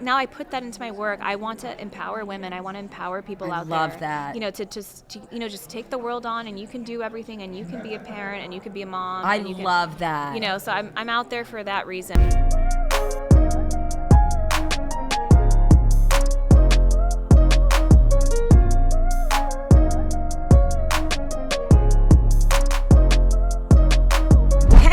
now I put that into my work. I want to empower women. I want to empower people out there. I love that. To just take the world on, and you can do everything, and you can be a parent, and you can be a mom. I and you love that. So I'm out there for that reason.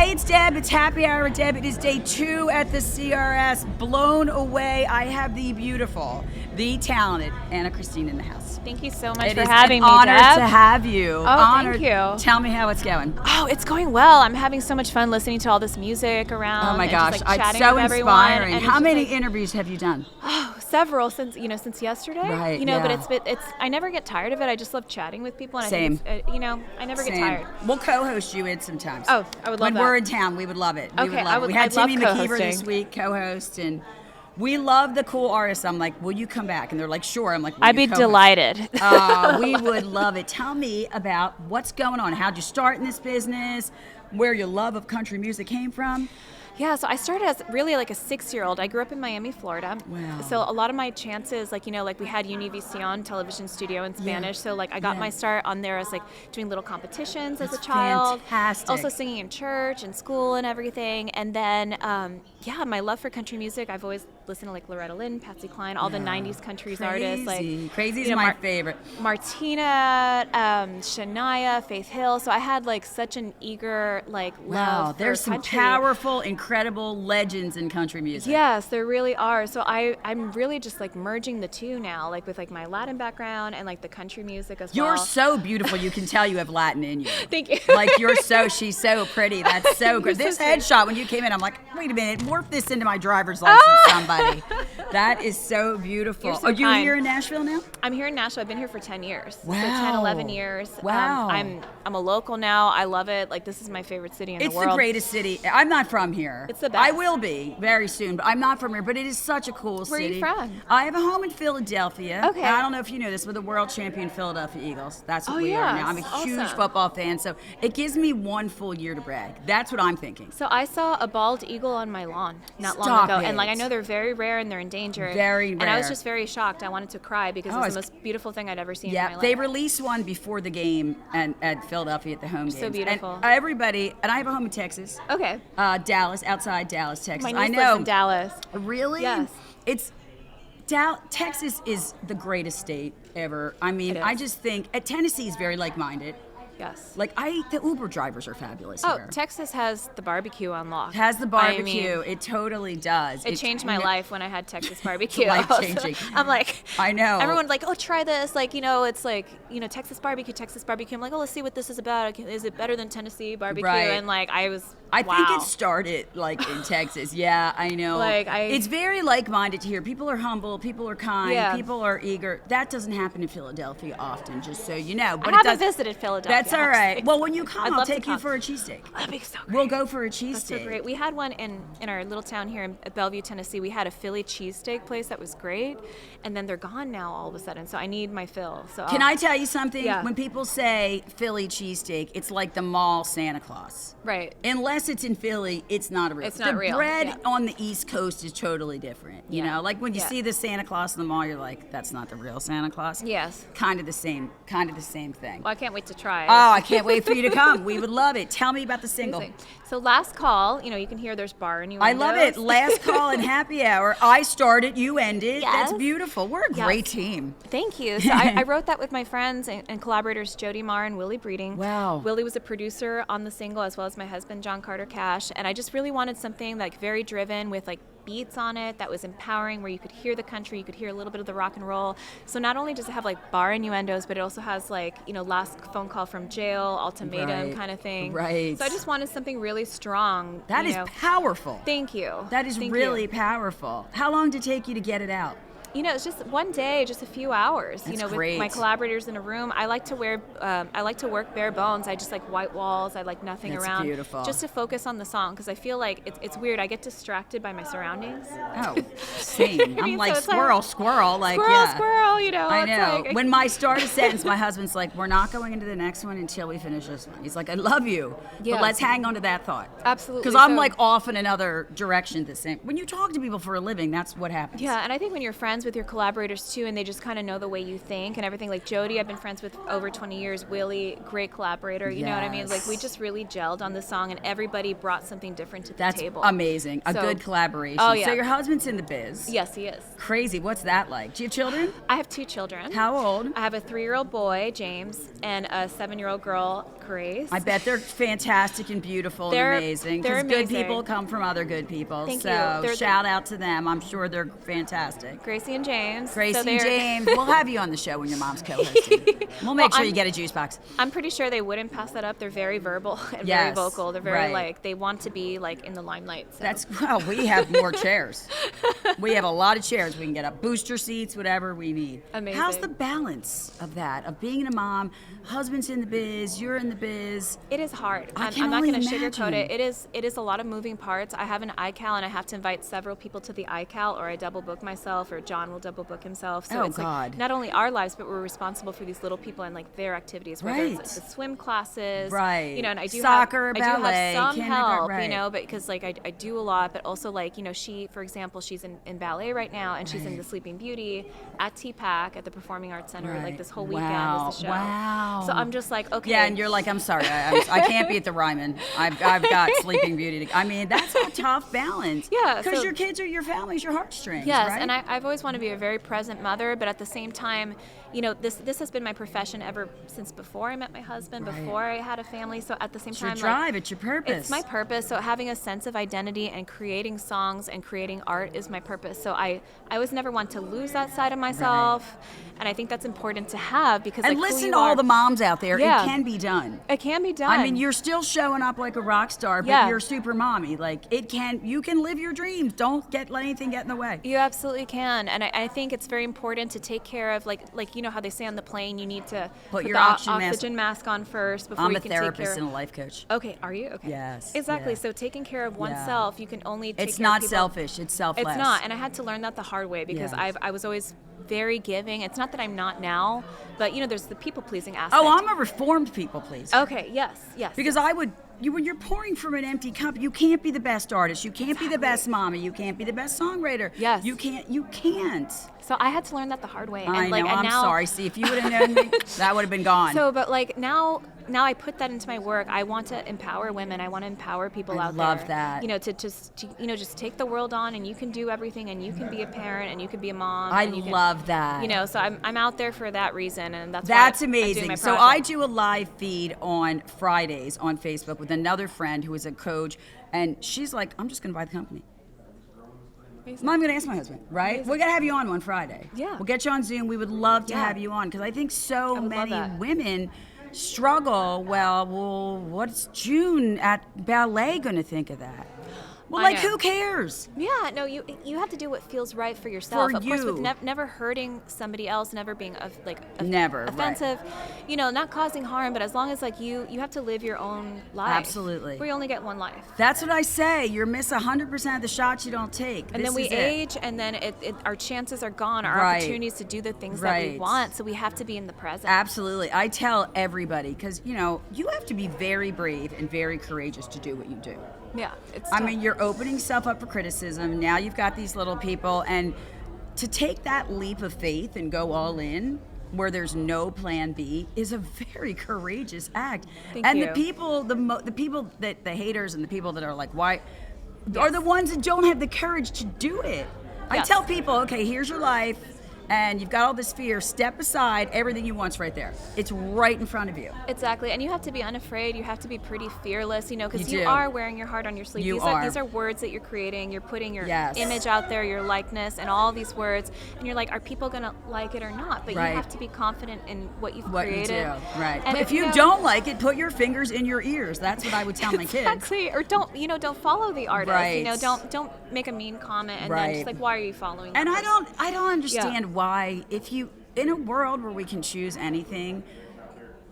It's Deb. It's Happy Hour with Deb. It is day 2 at the CRS. Blown away. I have the beautiful, the talented Ana Cristina in the house. Thank you so much for having me, Deb. It's an honor to have you. Oh, thank you. Tell me how it's going. Oh, it's going well. I'm having so much fun listening to all this music around. Oh my gosh, just, it's so inspiring. And how many interviews have you done? Oh, several since yesterday. Right. But it's I never get tired of it. I just love chatting with people. And Same. I think I never get tired. We'll co-host you in sometimes. Oh, I would love that. When we're in town, we would love it. Okay, We had Timmy McKeever this week co-host, and we love the cool artists. I'm like, will you come back? And they're like, sure. I'm like, I'd be delighted. We would love it. Tell me about what's going on. How'd you start in this business? Where your love of country music came from? Yeah, so I started as really like a 6-year-old. I grew up in Miami, Florida. Wow. So a lot of my chances, we had Univision television studio in Spanish. Yeah. So I got my start on there as doing little competitions as a child. Fantastic. Also singing in church and school and everything. And then, my love for country music. I've always listened to Loretta Lynn, Patsy Cline, all the 90s country artists. Crazy is my favorite. Martina, Shania, Faith Hill. So I had such an eager love for there's some country. Powerful, incredible legends in country music. Yes, there really are. So I'm really just merging the two now, with my Latin background and the country music as well. You're so beautiful. You can tell you have Latin in you. Thank you. She's so pretty. That's so good. This headshot when you came in, I'm like, wait a minute, morph this into my driver's license, somebody. That is so beautiful. You're so Are you kind. here in Nashville now? I'm here in Nashville. I've been here for 10 years. Wow. So 10, 11 years. Wow. I'm a local now. I love it. This is my favorite city in the world. It's the greatest city. I'm not from here. It's the best. I will be very soon, but I'm not from here. But it is such a cool city. Where are you from? I have a home in Philadelphia. Okay. I don't know if you know this, but the world champion Philadelphia Eagles. That's what we yes. are now. I'm a huge football fan, so it gives me one full year to brag. That's what I'm thinking. So I saw a bald eagle on my lawn not long Stop ago. it. And I know they're very rare and they're endangered. Very rare. And I was just very shocked. I wanted to cry because it was the most beautiful thing I'd ever seen in my life. They released one before the game at Philadelphia at the home game. So beautiful. And everybody, and I have a home in Texas. Okay. Dallas, outside Dallas, Texas. My niece lives in Dallas. Really? Yes. Texas is the greatest state ever. I mean, I just think Tennessee is very like-minded. Yes. The Uber drivers are fabulous here. Texas has the barbecue on lock. Has the barbecue. It totally does. It changed my life when I had Texas barbecue. Life-changing. I'm I know. Everyone's like, oh, try this. It's Texas barbecue, Texas barbecue. I'm like, oh, let's see what this is about. Is it better than Tennessee barbecue? Right. And I think it started in Texas. Yeah, I know. It's very like-minded here. People are humble. People are kind. Yeah. People are eager. That doesn't happen in Philadelphia often, just so you know. But I haven't visited Philadelphia. That's all right. Well, when you come, I'll take you for a cheesesteak. That'd be so great. We'll go for a cheesesteak. That's so great. We had one in our little town here in Bellevue, Tennessee. We had a Philly cheesesteak place that was great, and then they're gone now all of a sudden. So I need my fill. So can I tell you something? Yeah. When people say Philly cheesesteak, it's like the mall Santa Claus. Right. Unless it's in Philly, it's not real. It's not real. The bread on the East Coast is totally different. You know, when you see the Santa Claus in the mall, you're like, that's not the real Santa Claus. Yes. Kind of the same thing. Well, I can't wait to try it. Oh, I can't wait for you to come. We would love it. Tell me about the single. So last call, you can hear there's bar innuendos. I love it. Last call and happy hour. I started, you ended. Yes. That's beautiful. We're a great team. Thank you. So I wrote that with my friends and collaborators Jody Marr and Willie Breeding. Wow. Willie was a producer on the single as well as my husband John Carter Cash, and I just really wanted something very driven with beats on it that was empowering, where you could hear the country, you could hear a little bit of the rock and roll. So not only does it have bar innuendos, but it also has last phone call from jail, ultimatum kind of thing. Right. So I just wanted something really strong. That is powerful. Thank you. That is really powerful. How long did it take you to get it out? It's just one day, just a few hours. That's with great. my collaborators in a room. I like to work bare bones. I just like white walls. I like nothing That's around. beautiful. Just to focus on the song, because I feel like it's weird. I get distracted by my surroundings. Oh, same. I'm like so it's squirrel, like, squirrel, like squirrel, yeah. squirrel. I it's know. like- When I start a sentence, my husband's like, "We're not going into the next one until we finish this one." He's like, "I love you, Yeah. but let's hang on to that thought." Absolutely. Because I'm So- like off in another direction. The same. When you talk to people for a living, that's what happens. Yeah, and I think when you're friends with your collaborators too, and they just kind of know the way you think and everything. Like Jody, I've been friends with over 20 years. Willie, great collaborator. You know what I mean? Yes. Like we just really gelled on the song, and everybody brought something different to the That's table. amazing. A So- good collaboration. Oh, yeah. So your husband's in the biz. Yes, he is. Crazy. What's that like? Do you have children? I have 2 children. How old? I have a 3-year-old boy, James, and a 7-year-old girl, Grace. I bet they're fantastic and beautiful They're- and amazing. they're Because good amazing. people come from other good people. Thank so you. They're- shout out to them. I'm sure they're fantastic. Gracie and James. Gracie So and they're- James, we'll have you on the show when your mom's co-hosting. We'll make Well, sure you I'm- get a juice box. I'm pretty sure they wouldn't pass that up. They're very verbal and Yes, very vocal. They're very right. they want to be like in the limelight. So. That's well, we have more chairs. We have a lot of chairs. We can get up booster seats, whatever we need. Amazing. How's the balance of that? Of being a mom, husband's in the biz, you're in the biz. It is hard. I I'm can not only going to sugarcoat imagine. it. It is a lot of moving parts. I have an iCal, and I have to invite several people to the iCal, or I double book myself, or John will double book himself. So Oh, it's God. like not only our lives, but we're responsible for these little people and like their activities, whether Right. it's like the swim classes, Right. And I do Soccer, have, ballet, I do have some kindergarten, help, right. but because like I do a lot, but also like she, for example, she's in ballet right now, and she's in Right. the Sleeping Beauty at TPAC at the Performing Arts Center, Right. like this whole weekend Wow. is the show. Wow. So I'm just like, okay. Yeah, and you're like, I'm sorry, I can't be at the Ryman. I've got Sleeping Beauty. I mean, that's a tough balance. Yeah, Because so- your kids are your family's your heartstrings. Yes, right? and I've always wanted to be a very present mother, but at the same time, this has been my profession ever since before I met my husband, Right. before I had a family. So at the same It's your time, drive, it's your purpose. it's my purpose. So having a sense of identity and creating songs and creating art is my purpose. So I was never one to lose that side of myself, and I think that's important to have because And like, who listen you to all are- the moms out there. Yeah. It can be done. It can be done. I mean, you're still showing up like a rock star, but Yeah. you're super mommy. Like you can live your dreams. Don't let anything get in the way. You absolutely can, and I think it's very important to take care of like how they say on the plane, you need to Put your the oxygen mask on first before I'm you a can take care. therapist and a life coach. Okay, are you? Okay. Yes, Exactly. yeah. So taking care of oneself, you can only take It's care of not people. selfish. It's selfless. It's not, and I had to learn that the hard way because Yeah. I was always very giving. It's not that I'm not now, but there's the people pleasing aspect. Oh, I'm a reformed people pleaser. Okay. Yes. Because when you're pouring from an empty cup, you can't be the best artist. You can't be the best mommy. You can't be the best songwriter. Yes. You can't. So I had to learn that the hard way. I And like, know. and I'm now, sorry. See, if you would have known me, that would have been gone. So, but like now I put that into my work. I want to empower women. I want to empower people I out love there. that. To just take the world on, and you can do everything, and you can be a parent, and you can be a mom. I and you can, love that. So I'm out there for that reason, and that's That's why I'm doing amazing. my So I project. do a live feed on Fridays on Facebook with another friend who is a coach, and she's like, I'm just going to buy the company. Amazing. I'm going to ask my husband, right? Amazing. We're going to have you on one Friday. Yeah. We'll get you on Zoom. We would love to Yeah. have you on because I think so I would love many that. women struggle. Well, what's June at ballet going to think of that? Well, I like, know. who cares? Yeah, no, you have to do what feels right for yourself. For of course, with you. never hurting somebody else, never being Never, right. offensive, not causing harm. But as long as like you have to live your own life. Absolutely. We only get one life. That's what I say. You miss 100% of the shots you don't take. And This then we is it. age, and then our chances are gone, our Right. opportunities to do the things that we Right. want. So we have to be in the present. Absolutely. I tell everybody because, you have to be very brave and very courageous to do what you do. Yeah, it's. I tough. mean, you're opening stuff up for criticism. Now you've got these little people. And to take that leap of faith and go all in where there's no plan B is a very courageous act. Thank and you. the people, the people that the haters and the people that are like, why, are Yes. the ones that don't have the courage to do it. I Yes. tell people, okay, here's your life. and you've got all this fear, step aside. Everything you want's right there. It's right in front of you. Exactly, and you have to be unafraid. You have to be pretty fearless, because You you do. are wearing your heart on your sleeve. You These are words that you're creating. You're putting your Yes. image out there, your likeness, and all these words. And you're like, are people gonna like it or not? But Right. you have to be confident in what you've What created. you do, right? And But if you don't like it, put your fingers in your ears. That's what I would tell my kids. Exactly, or don't follow the artist. Right. Don't make a mean comment and then Right. just like, why are you following? And that I don't understand Yeah. why, if you, in a world where we can choose anything,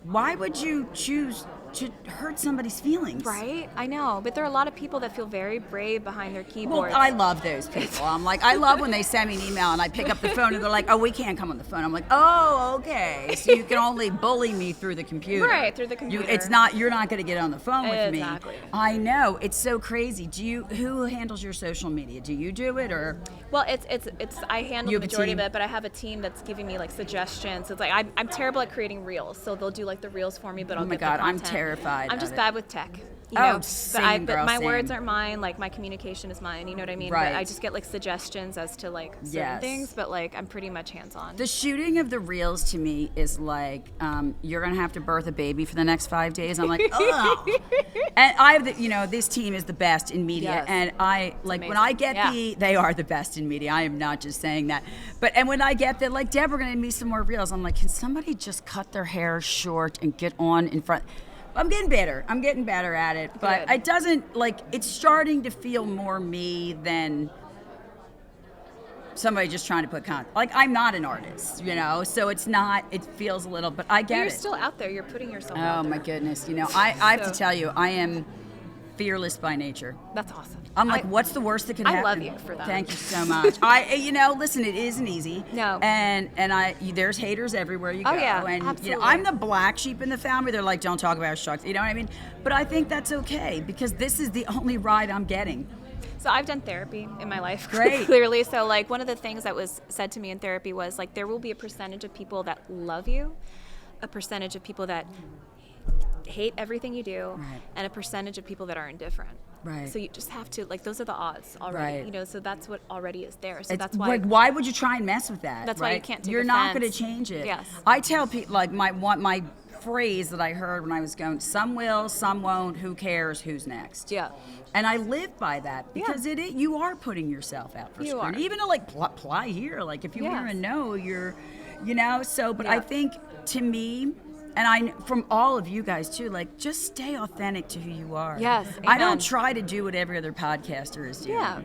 why would you choose to hurt somebody's feelings? Right? I know, but there are a lot of people that feel very brave behind their keyboards. Well, I love those people. I'm like, I love when they send me an email and I pick up the phone and they're like, oh, we can't come on the phone. I'm like, oh, okay. So you can only bully me through the computer. Right, through the computer. You're not going to get on the phone with Exactly. me. I know. It's so crazy. Who handles your social media? Do you do it or? Well, it's I handle You the have a majority of team? it, but I have a team that's giving me like suggestions. It's like I'm terrible at creating reels, so they'll do like the reels for me, but I'll Oh my get God, the I'm content. terrified I'm of just it. bad with tech. Same, but girl, my same. words aren't mine. Like my communication is mine. You know what I mean? Right. But I just get like suggestions as to like certain Yes. things, but like I'm pretty much hands on. The shooting of the reels to me is like, you're gonna have to birth a baby for the next 5 days. I'm like, ugh. And I have this team is the best in media, Yes. and I like when amazing. I get Yeah. they are the best in media. I am not just saying that, and when I get that, like, Deb, we're gonna need me some more reels. I'm like, can somebody just cut their hair short and get on in front? I'm getting better. I'm getting better at it, but Good. it doesn't like it's starting to feel more me than somebody just trying to put content. Like, I'm not an artist, so it's not, it feels a little, but I get You're it. still out there. You're putting yourself Oh out there. my goodness. I have to So- tell you, I am fearless by nature. That's awesome. I'm like, what's the worst that can I happen? love you for that. Thank you so much. Listen, it isn't easy. No. And there's haters everywhere you go. Oh, yeah, And absolutely. I'm the black sheep in the family. They're like, don't talk about sharks. You know what I mean? But I think that's okay because this is the only ride I'm getting. So I've done therapy in my life, Great. clearly. So like one of the things that was said to me in therapy was like there will be a percentage of people that love you, a percentage of people that hate everything you do, Right. and a percentage of people that are indifferent. Right. So you just have to like those are the odds already. Right. So that's what already is there. So It's that's why. like, why would you try and mess with that? That's why you right? can't take You're not going to offense. change it. Yes. I tell people like my phrase that I heard when I was going, some will, some won't. Who cares? Who's next? Yeah. And I live by that Yeah. because you are putting yourself out for You screen. are. Even to like apply here, like if you hear a Yes. no, you're, so. But I Yeah. think to me. And from all of you guys too, like just stay authentic to who you are. Yes, I don't amen. try to do what every other podcaster is doing. Yeah,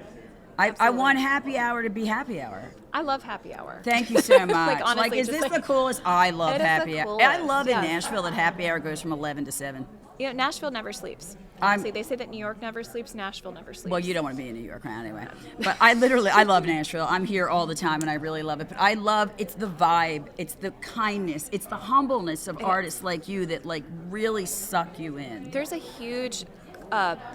I absolutely. want happy hour to be happy hour. I love happy hour. Thank you so much. honestly, is just this like- the coolest? I love It is the happy hour. coolest, I love in yes. Nashville that happy hour goes from 11 to 7. Nashville never sleeps. I'm- Honestly, they say that New York never sleeps. Nashville never sleeps. Well, you don't want to be in New York now anyway. But I love Nashville. I'm here all the time and I really love it. But it's the vibe, it's the kindness, it's the humbleness of artists like you that like really suck you in. There's a huge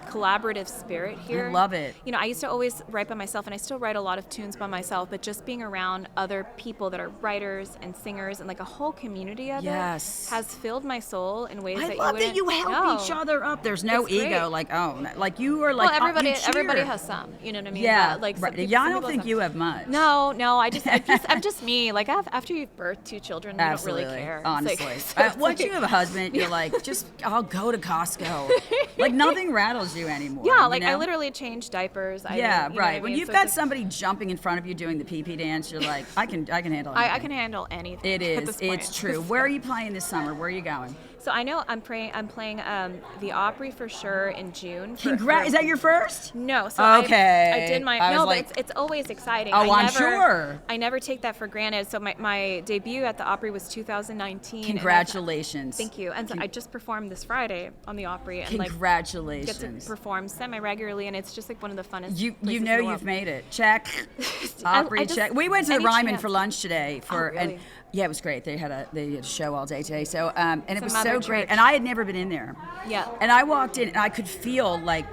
collaborative spirit here. I love it. I used to always write by myself, and I still write a lot of tunes by myself, but just being around other people that are writers and singers and like a whole community of Yes. it has filled my soul in ways I that love you that you wouldn't help know. each other up. There's no It's ego, great. like you are like Well, everybody you cheer. everybody has some. You know what I mean? Yeah, Like some right. people- Yeah, some I don't people think have- you have much. No, I'm just me. Like after you've birthed 2 children, you Absolutely. don't really care. It's Honestly. like- so it's Once like- you have a husband, you're like, I'll go to Costco. Like nothing rattles you anymore. Yeah, you like I know? literally changed diapers. Yeah, you know what I right. When mean? you've So got it's like- somebody jumping in front of you doing the pee-pee dance, you're like, I can handle it. I can handle anything. It At is. this point. It's true. Where are you playing this summer? Where are you going? So I know I'm playing the Opry for sure in June. Congrats. Is that your first? No. So Okay. I did my I was no, like- but it's always exciting. Oh, I I'm sure. I never take that for granted. So my debut at the Opry was 2019. and Congratulations. thank you. And so I just performed this Friday on the Opry and get Congratulations. to perform semi-regularly, and it's just like one of the funnest. You places in know the you've world. made it. Check. I Opry just- check. We went to the any Ryman chance. for lunch today for really? and yeah, it was great. They had a show all day today. So and it It's a was mother so great. church. And I had never been in there. Yeah. And I walked in and I could feel like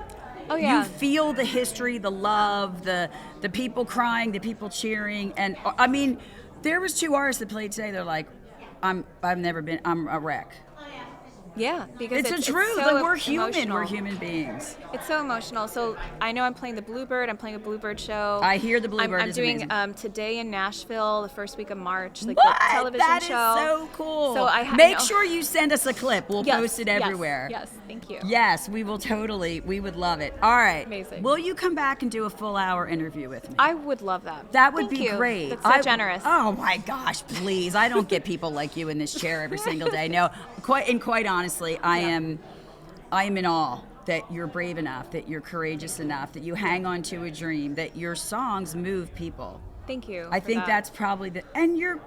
Oh yeah. you feel the history, the love, the people crying, the people cheering, and I mean, there was 2 artists that played today. They're like, I'm a wreck. Yeah, because It's the truth. so Like, we're human. emotional. We're human beings. It's so emotional. So I know I'm playing the Bluebird. I'm playing a Bluebird show. I hear the Bluebird I'm is doing amazing. today in Nashville, the first week of March, like What? the television That is show. so cool. So Make sure you send us a clip. We'll Yes, post it yes, everywhere. Yes, thank you. Yes, we will totally. We would love it. All right. Amazing. Will you come back and do a full hour interview with me? I would love that. That would Thank be you. great. That's so generous. Oh my gosh, please. I don't get people like you in this chair every single day. No, quite honestly, I am in awe that you're brave enough, that you're courageous enough, that you hang on to a dream, that your songs move people. Thank you. I for think that. that's probably and you're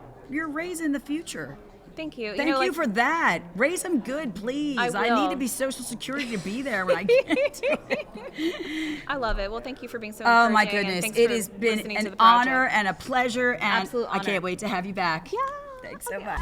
raising the future. Thank you. Thank you for that. Raise them good, please. I need will. to be Social Security to be there when I get to it. I love it. Well, thank you for being so Oh my encouraging, and goodness. thanks It for has been listening to an the project. honor and a pleasure, and Absolute I honor. can't wait to have you back. Yeah. Thanks so much.